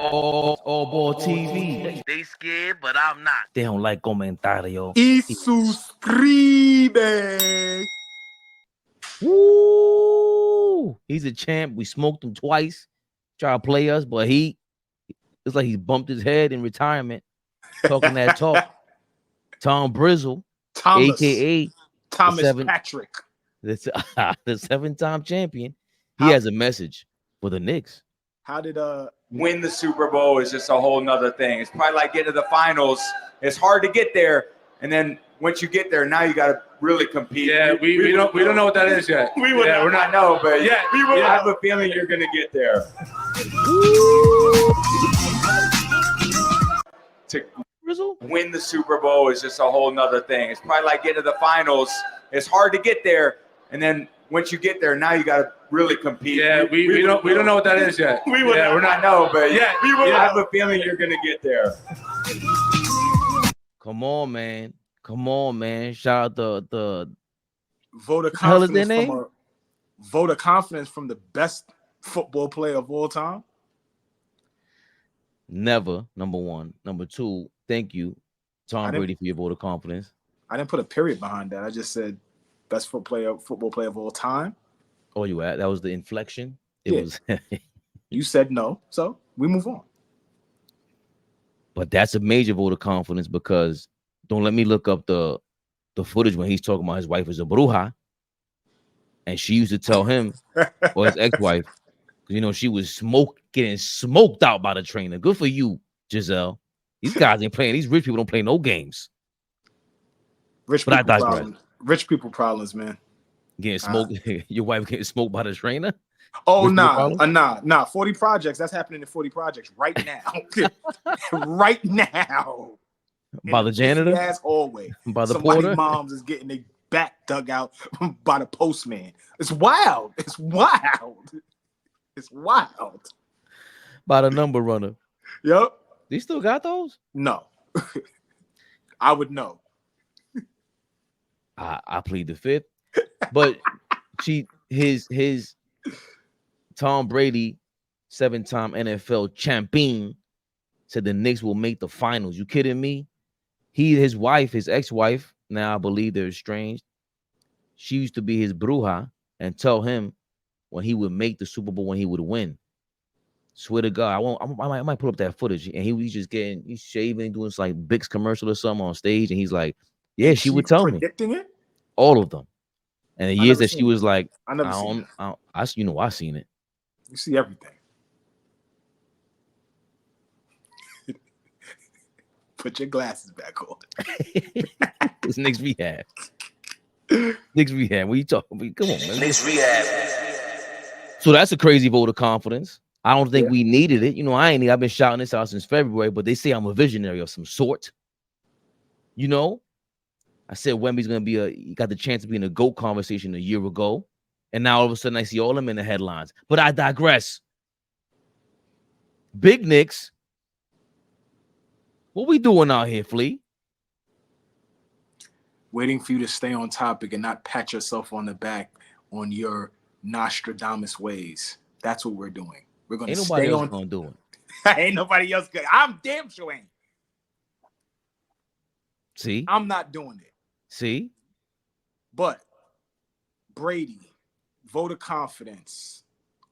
AllBall TV. They scared, but I'm not. They don't like comentario. Y suscribe. Woo! He's a champ. We smoked him twice. Try to play us, but it's like he bumped his head in retirement. Talking that talk. Tom Brizzle, Thomas, aka Thomas Patrick. The 7-time champion. He has a message for the Knicks. How did win the Super Bowl is just a whole nother thing. It's probably like getting to the finals. It's hard to get there, and then once you get there, now you got to really compete. Yeah, we don't know what that is yet. We're not know, but yeah, I have a feeling you're gonna get there. To win the Super Bowl is just a whole nother thing. It's probably like getting to the finals. It's hard to get there, and then once you get there, now you got to really compete. Yeah, we don't know what that is yet. We're not know, but I have a feeling you're gonna get there. Come on, man. Come on, man. Shout out the vote of confidence from the best football player of all time. Never, number one. Number two, thank you, Tom Brady, for your vote of confidence. I didn't put a period behind that. I just said best football player of all time. Oh, you at that was the inflection. It was. You said no, so we move on. But that's a major vote of confidence because don't let me look up the footage when he's talking about his wife is a bruja, and she used to tell him, or his ex-wife, because she was getting smoked out by the trainer. Good for you, Giselle. These guys ain't playing. These rich people don't play no games. Rich people problems, man. Getting smoked. Your wife getting smoked by the trainer. Oh, nah. 40 projects. That's happening in 40 projects right now. Right now. By the janitor? Ass hallway. By the Somebody porter? Moms is getting their back dug out by the postman. It's wild. It's wild. It's wild. By the number runner. Yep. You still got those? No. I would know. I plead the fifth. But his Tom Brady, 7-time NFL champion, said the Knicks will make the finals. You kidding me? His ex-wife, now I believe they're estranged. She used to be his bruja and tell him when he would make the Super Bowl, when he would win. Swear to God, I might put up that footage. And he's shaving, doing some like Bix commercial or something on stage, and he's like, "Yeah, she would tell me." Predicting it? All of them. And the years that she was like, I seen it. You see everything. Put your glasses back on. It's Knicks Rehab. Knicks Rehab. What you talking? Come on, man. Knicks Rehab. So that's a crazy vote of confidence. I don't think we needed it. I've been shouting this out since February, but they say I'm a visionary of some sort. I said Wemby's gonna he got the chance to be in a GOAT conversation a year ago, and now all of a sudden I see all of them in the headlines. But I digress. Big Knicks. What we doing out here, Flea? Waiting for you to stay on topic and not pat yourself on the back on your Nostradamus ways. That's what we're doing. We're gonna stay on. Gonna do it. Ain't nobody else good. I'm damn sure ain't. See, I'm not doing it. See, but Brady, vote of confidence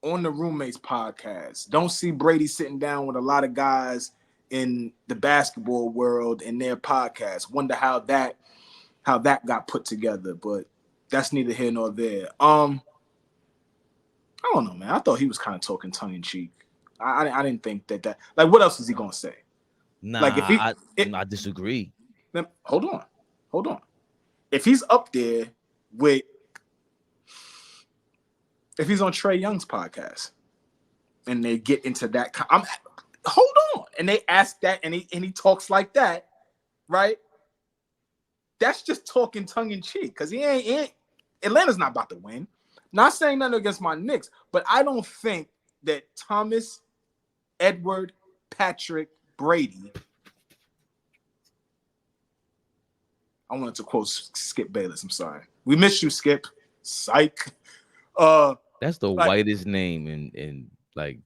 on the Roommates podcast. Don't see Brady sitting down with a lot of guys in the basketball world in their podcast. Wonder how that got put together, but that's neither here nor there. I don't know, man. I thought he was kind of talking tongue in cheek. I didn't think that like, what else is he gonna say? Nah, like I disagree. Hold on. If he's up there with, if he's on Trae Young's podcast, and they get into that, hold on, and they ask that, and he talks like that, right? That's just talking tongue in cheek, because he ain't Atlanta's not about to win. Not saying nothing against my Knicks, but I don't think that Thomas, Edward, Patrick, Brady. I wanted to quote Skip Bayless. I'm sorry. We miss you, Skip. Psych. That's the whitest name in like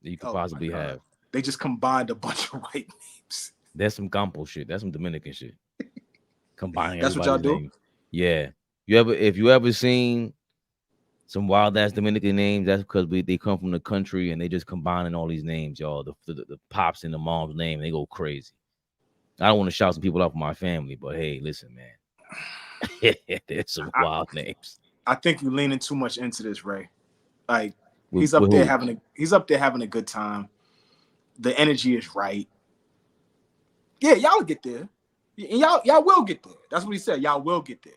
you could possibly have. They just combined a bunch of white names. That's some Campo shit. That's some Dominican shit. Combining That's what y'all everybody's do? names. Yeah. If you ever seen some wild ass Dominican names, that's because they come from the country and they just combining all these names, y'all. The pops and the mom's name, they go crazy. I don't want to shout some people out for my family, but hey, listen, man. There's some wild names. I think you're leaning too much into this, Ray. Like With he's up there who? having a good time. The energy is right. Yeah, y'all get there. And y'all will get there. That's what he said. Y'all will get there.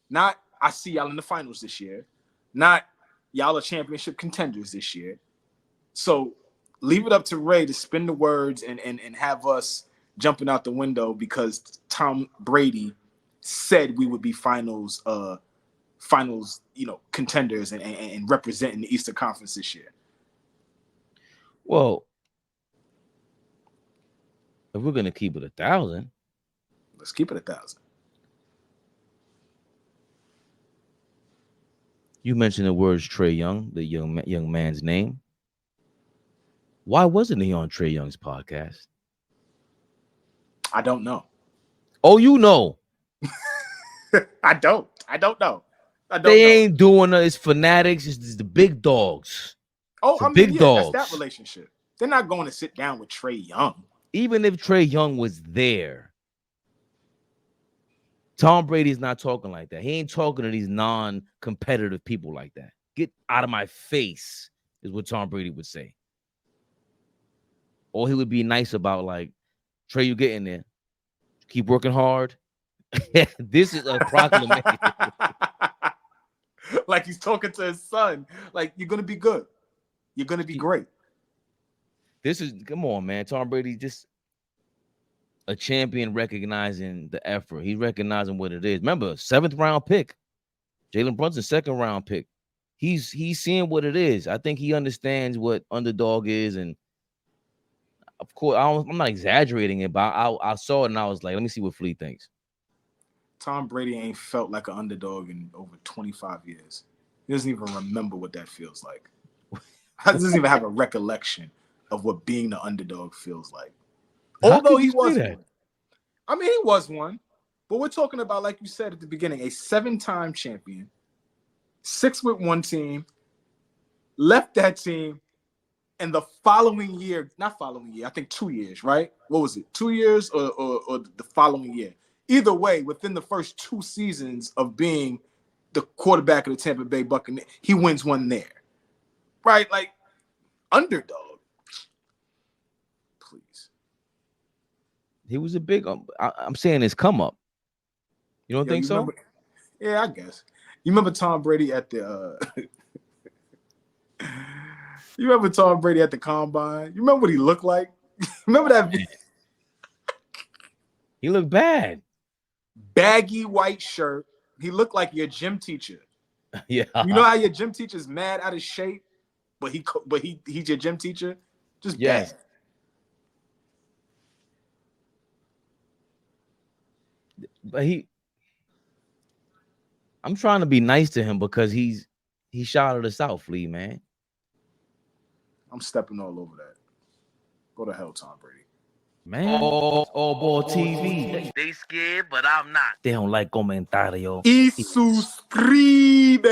Not I see y'all in the finals this year. Not y'all are championship contenders this year. So leave it up to Ray to spin the words and have us jumping out the window because Tom Brady said we would be finals, contenders and representing the Eastern Conference this year. Well, if we're gonna keep it 1,000, let's keep it 1,000. You mentioned the words Trae Young, the young man's name. Why wasn't he on Trae Young's podcast? I don't know. Oh, you know. I don't know. They ain't doing it. It's fanatics. It's the big dogs. Oh, I mean, big dogs. That's that relationship. They're not going to sit down with Trae Young. Even if Trae Young was there, Tom Brady's not talking like that. He ain't talking to these non-competitive people like that. Get out of my face is what Tom Brady would say. Or he would be nice about like, Trae, you get in there. Keep working hard. This is a proclamation. Like he's talking to his son. Like, you're going to be good. You're going to be great. This is, come on, man. Tom Brady, just a champion recognizing the effort. He's recognizing what it is. Remember, 7th round pick. Jalen Brunson, 2nd round pick. He's seeing what it is. I think he understands what underdog is. And of course, I'm not exaggerating it, but I saw it and I was like, let me see what Flea thinks. Tom Brady ain't felt like an underdog in over 25 years. He doesn't even remember what that feels like. He doesn't even have a recollection of what being the underdog feels like. Although he was one. I mean, he was one. But we're talking about, like you said at the beginning, a 7-time champion, 6 with one team, left that team, and the following year, not following year, I think 2 years, right? What was it? 2 years or the following year? Either way, within the first 2 seasons of being the quarterback of the Tampa Bay Buccaneers, he wins one there. Right? Like, underdog. Please. He was a big, I'm saying his come up. You don't think so? Yeah, I guess. You remember Tom Brady at the you remember Tom Brady at the combine? You remember what he looked like? Remember that? He looked bad. Baggy white shirt. He looked like your gym teacher. Yeah. You know how your gym teacher's mad out of shape, but he's your gym teacher? Just yes. bad. But I'm trying to be nice to him because he shouted us out, Flea, man. I'm stepping all over that. Go to hell, Tom Brady. Man. AllBall TV. They scared, but I'm not. They don't like comentario. Y suscribe.